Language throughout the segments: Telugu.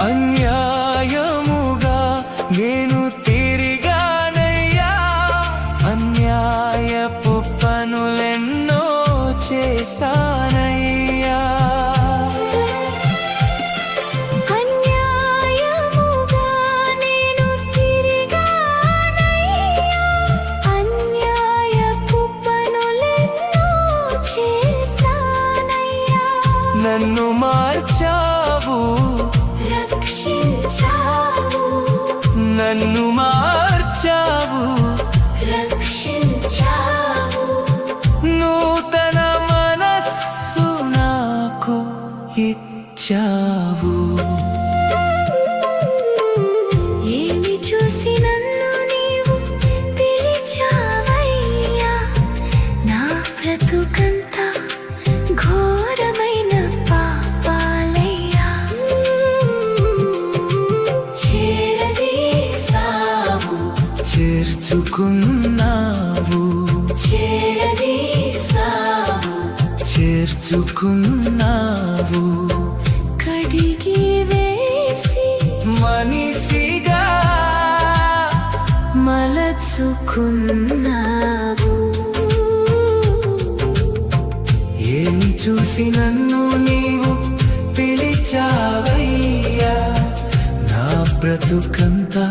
అన్యాయముగా నేను తిరిగానయ్యా, అన్యాయపు పనులెన్నో చేశానయ్యా. అన్యాయముగా నేను తిరిగానయ్యా, అన్యాయపు పనులెన్నో చేశానయ్యా. నన్ను మార్చావు, రక్షించావు, నన్ను మార్చావు, రక్షించావు. నూతన మనస్సు నాకు ఇచ్చావు. ఏమి చూసి నన్ను నీవు పిలిచావయ్యా, నా బ్రతుకంతా ఘోరమైన పాపాలయ్యా. చేరదీసావు, చేర్చుకున్నావు, చేరదీసావు, చేర్చుకున్నావు. కడిగి వేసి మనిషిగా మలచుకున్నావు. ఏమి చూసి నన్ను నీవు పిలిచావయ్యా, నా బ్రతుకంతా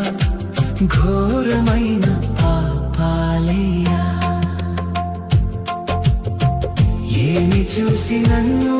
ఘోరమైన పాపాలయ్యా. ఏమి చూసి నన్ను